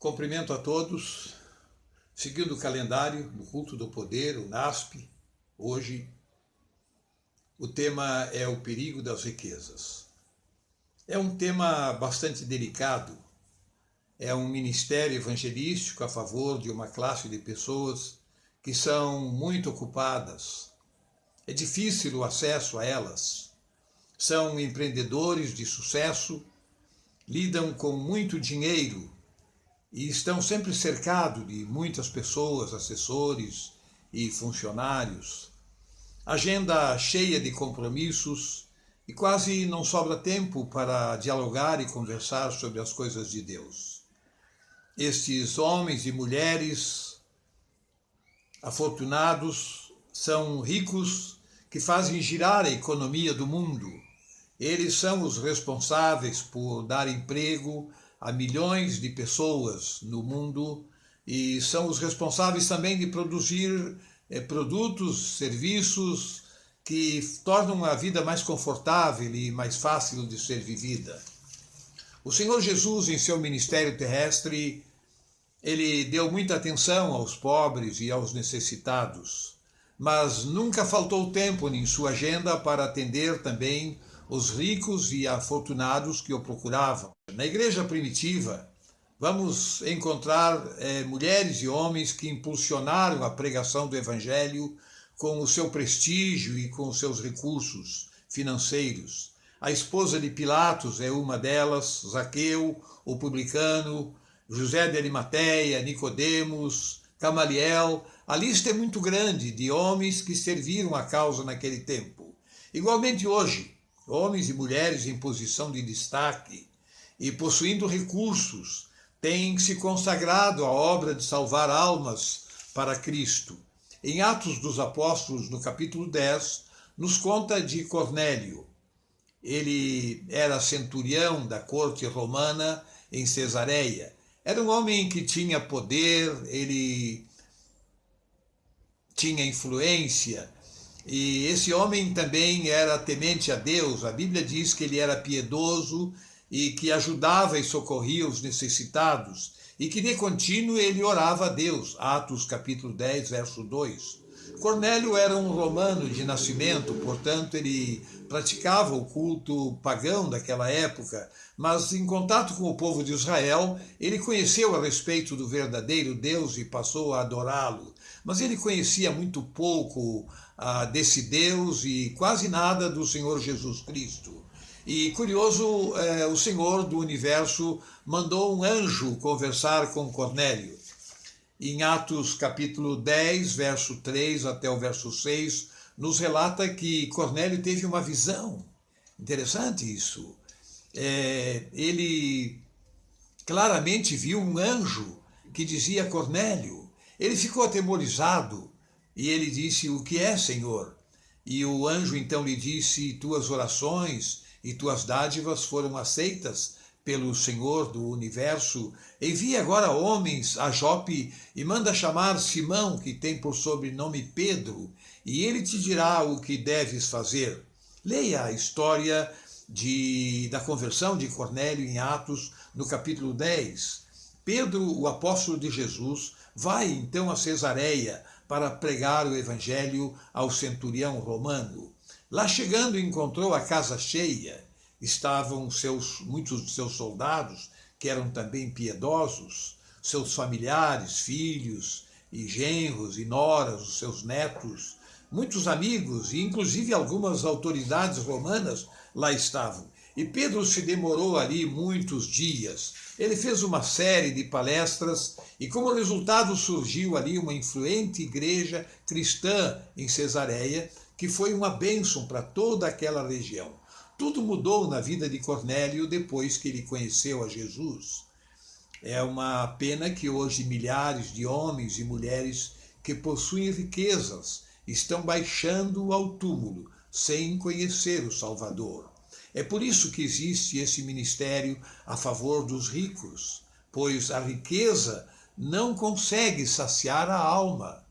Cumprimento a todos, seguindo o calendário do Culto do Poder, o NASP. Hoje o tema é o perigo das riquezas. É um tema bastante delicado, é um ministério evangelístico a favor de uma classe de pessoas que são muito ocupadas. É difícil o acesso a elas. São empreendedores de sucesso, lidam com muito dinheiro e estão sempre cercados de muitas pessoas, assessores e funcionários. Agenda cheia de compromissos e quase não sobra tempo para dialogar e conversar sobre as coisas de Deus. Estes homens e mulheres afortunados são ricos que fazem girar a economia do mundo. Eles são os responsáveis por dar emprego a milhões de pessoas no mundo e são os responsáveis também de produzir produtos, serviços que tornam a vida mais confortável e mais fácil de ser vivida. O Senhor Jesus, em seu ministério terrestre, ele deu muita atenção aos pobres e aos necessitados, mas nunca faltou tempo em sua agenda para atender também os ricos e afortunados que o procuravam. Na igreja primitiva, vamos encontrar mulheres e homens que impulsionaram a pregação do Evangelho com o seu prestígio e com os seus recursos financeiros. A esposa de Pilatos é uma delas, Zaqueu, o publicano, José de Arimateia, Nicodemos, Gamaliel. A lista é muito grande de homens que serviram a causa naquele tempo. Igualmente hoje, homens e mulheres em posição de destaque e possuindo recursos têm se consagrado à obra de salvar almas para Cristo. Em Atos dos Apóstolos, no capítulo 10, nos conta de Cornélio. Ele era centurião da corte romana em Cesareia. Era um homem que tinha poder, ele tinha influência, e esse homem também era temente a Deus. A Bíblia diz que ele era piedoso e que ajudava e socorria os necessitados, e que de contínuo ele orava a Deus. Atos capítulo 10, verso 2. Cornélio era um romano de nascimento, portanto ele praticava o culto pagão daquela época, mas em contato com o povo de Israel, ele conheceu a respeito do verdadeiro Deus e passou a adorá-lo. Mas ele conhecia muito pouco desse Deus e quase nada do Senhor Jesus Cristo. E curioso, o Senhor do Universo mandou um anjo conversar com Cornélio. Em Atos capítulo 10, verso 3 até o verso 6, nos relata que Cornélio teve uma visão. Interessante isso. Ele claramente viu um anjo que dizia Cornélio. Ele ficou atemorizado e ele disse: "O que é, Senhor?" E o anjo então lhe disse: "Tuas orações e tuas dádivas foram aceitas pelo Senhor do Universo. Envia agora homens a Jope e manda chamar Simão, que tem por sobrenome Pedro, e ele te dirá o que deves fazer." Leia a história da conversão de Cornélio em Atos, no capítulo 10. Pedro, o apóstolo de Jesus, vai então a Cesareia para pregar o evangelho ao centurião romano. Lá chegando, encontrou a casa cheia. Estavam muitos de seus soldados, que eram também piedosos, seus familiares, filhos e genros e noras, os seus netos, muitos amigos e inclusive algumas autoridades romanas lá estavam. E Pedro se demorou ali muitos dias. Ele fez uma série de palestras e como resultado surgiu ali uma influente igreja cristã em Cesareia, que foi uma bênção para toda aquela região. Tudo mudou na vida de Cornélio depois que ele conheceu a Jesus. É uma pena que hoje milhares de homens e mulheres que possuem riquezas estão baixando ao túmulo sem conhecer o Salvador. É por isso que existe esse ministério a favor dos ricos, pois a riqueza não consegue saciar a alma.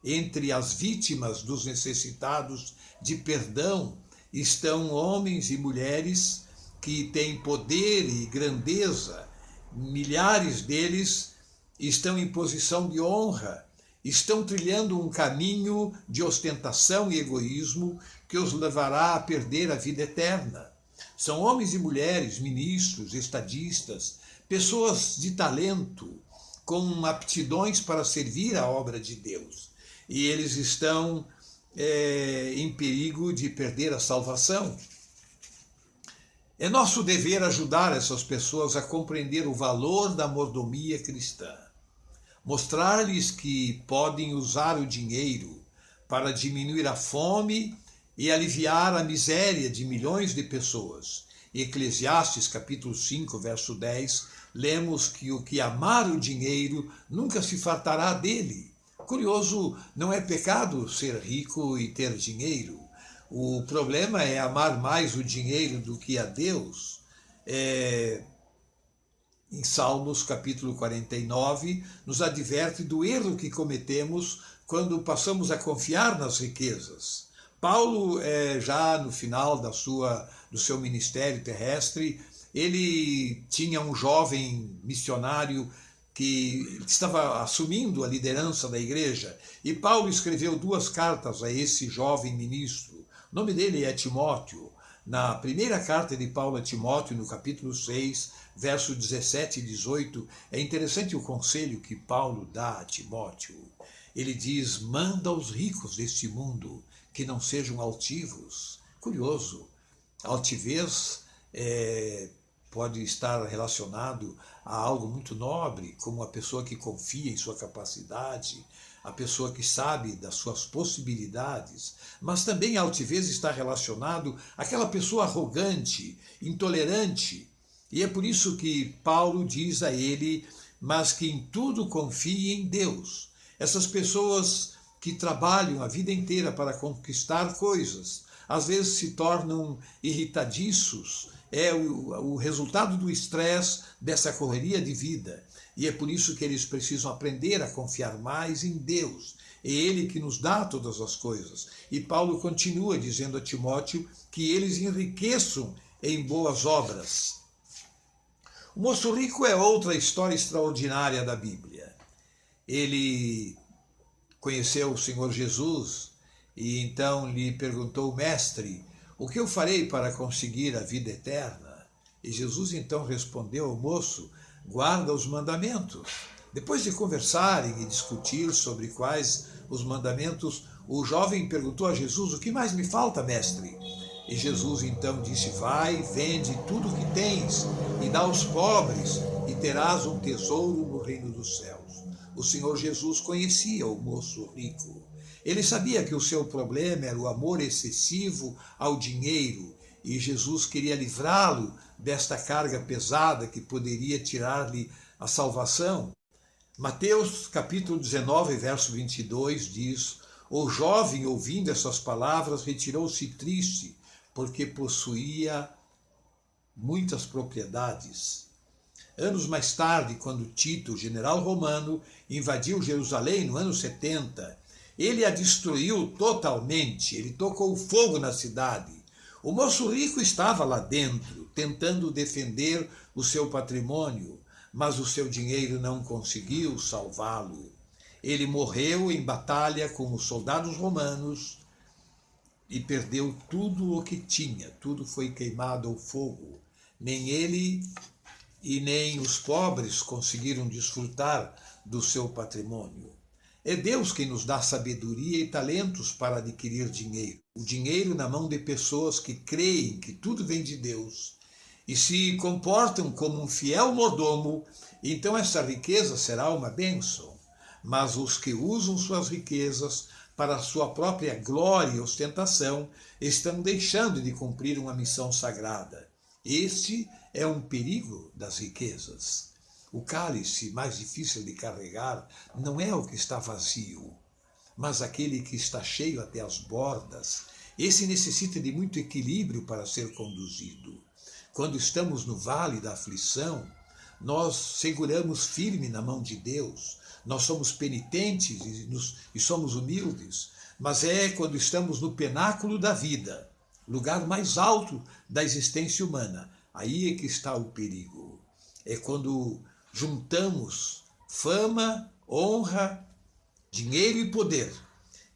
Entre as vítimas dos necessitados de perdão estão homens e mulheres que têm poder e grandeza milhares deles estão em posição de honra, estão trilhando um caminho de ostentação e egoísmo que os levará a perder a vida eterna. São homens e mulheres, ministros, estadistas, pessoas de talento, com aptidões para servir a obra de Deus. E eles estão em perigo de perder a salvação. É nosso dever ajudar essas pessoas a compreender o valor da mordomia cristã. Mostrar-lhes que podem usar o dinheiro para diminuir a fome e aliviar a miséria de milhões de pessoas. Em Eclesiastes capítulo 5, verso 10, lemos que o que amar o dinheiro nunca se fartará dele. Curioso, não é pecado ser rico e ter dinheiro. O problema é amar mais o dinheiro do que a Deus. Em Salmos capítulo 49, nos adverte do erro que cometemos quando passamos a confiar nas riquezas. Paulo, já no final do seu ministério terrestre, ele tinha um jovem missionário que estava assumindo a liderança da igreja, e Paulo escreveu 2 cartas a esse jovem ministro. O nome dele é Timóteo. Na primeira carta de Paulo a Timóteo, no capítulo 6, verso 17 e 18, é interessante o conselho que Paulo dá a Timóteo. Ele diz: manda aos ricos deste mundo que não sejam altivos. Curioso, altivez pode estar relacionado a algo muito nobre, como a pessoa que confia em sua capacidade, a pessoa que sabe das suas possibilidades, mas também a altivez está relacionado àquela pessoa arrogante, intolerante. E é por isso que Paulo diz a ele, mas que em tudo confie em Deus. Essas pessoas que trabalham a vida inteira para conquistar coisas, às vezes se tornam irritadiços, é o resultado do estresse dessa correria de vida. E é por isso que eles precisam aprender a confiar mais em Deus. É Ele que nos dá todas as coisas. E Paulo continua dizendo a Timóteo que eles enriqueçam em boas obras. O moço rico é outra história extraordinária da Bíblia. Ele conheceu o Senhor Jesus e então lhe perguntou: mestre, o que eu farei para conseguir a vida eterna? E Jesus então respondeu ao moço: guarda os mandamentos. Depois de conversarem e discutir sobre quais os mandamentos, o jovem perguntou a Jesus: o que mais me falta, mestre? E Jesus então disse: vai, vende tudo o que tens e dá aos pobres, e terás um tesouro no reino dos céus. O Senhor Jesus conhecia o moço rico. Ele sabia que o seu problema era o amor excessivo ao dinheiro, e Jesus queria livrá-lo desta carga pesada que poderia tirar-lhe a salvação. Mateus capítulo 19, verso 22 diz: o jovem, ouvindo essas palavras, retirou-se triste, porque possuía muitas propriedades. Anos mais tarde, quando Tito, general romano, invadiu Jerusalém no ano 70, ele a destruiu totalmente, ele tocou fogo na cidade. O moço rico estava lá dentro, tentando defender o seu patrimônio, mas o seu dinheiro não conseguiu salvá-lo. Ele morreu em batalha com os soldados romanos e perdeu tudo o que tinha, tudo foi queimado ao fogo. Nem ele e nem os pobres conseguiram desfrutar do seu patrimônio. É Deus quem nos dá sabedoria e talentos para adquirir dinheiro. O dinheiro na mão de pessoas que creem que tudo vem de Deus e se comportam como um fiel mordomo, então essa riqueza será uma bênção. Mas os que usam suas riquezas para a sua própria glória e ostentação estão deixando de cumprir uma missão sagrada. Este é um perigo das riquezas. O cálice mais difícil de carregar não é o que está vazio, mas aquele que está cheio até as bordas. Esse necessita de muito equilíbrio para ser conduzido. Quando estamos no vale da aflição, nós seguramos firme na mão de Deus. Nós somos penitentes e somos humildes, mas é quando estamos no pináculo da vida, lugar mais alto da existência humana, aí é que está o perigo. É quando juntamos fama, honra, dinheiro e poder,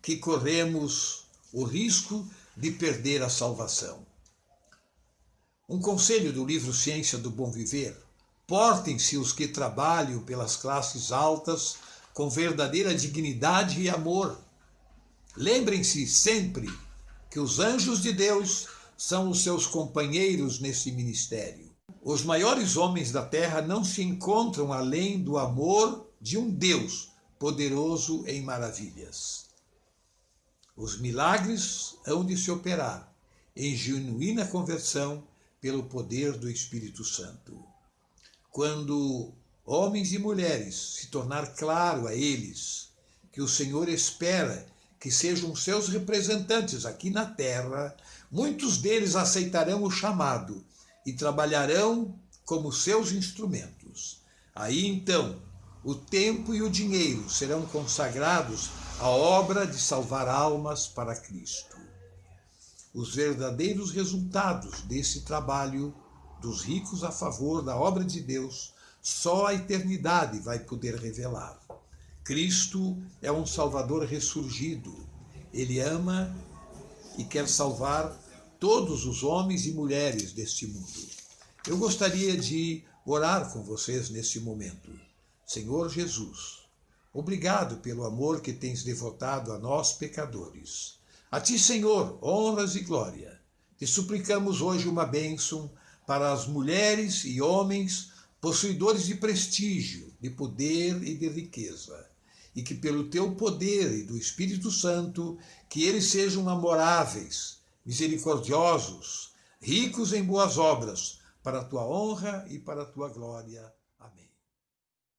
que corremos o risco de perder a salvação. Um conselho do livro Ciência do Bom Viver: portem-se os que trabalham pelas classes altas com verdadeira dignidade e amor. Lembrem-se sempre que os anjos de Deus são os seus companheiros nesse ministério. Os maiores homens da terra não se encontram além do amor de um Deus poderoso em maravilhas. Os milagres hão de se operar em genuína conversão pelo poder do Espírito Santo. Quando homens e mulheres se tornar claro a eles que o Senhor espera que sejam seus representantes aqui na terra, muitos deles aceitarão o chamado e trabalharão como seus instrumentos. Aí então, o tempo e o dinheiro serão consagrados à obra de salvar almas para Cristo. Os verdadeiros resultados desse trabalho dos ricos a favor da obra de Deus, só a eternidade vai poder revelar. Cristo é um Salvador ressurgido. Ele ama e quer salvar todos os homens e mulheres deste mundo. Eu gostaria de orar com vocês nesse momento. Senhor Jesus, obrigado pelo amor que tens devotado a nós pecadores. A ti, Senhor, honras e glória. Te suplicamos hoje uma bênção para as mulheres e homens possuidores de prestígio, de poder e de riqueza, e que pelo teu poder e do Espírito Santo, que eles sejam amoráveis, misericordiosos, ricos em boas obras, para a tua honra e para a tua glória.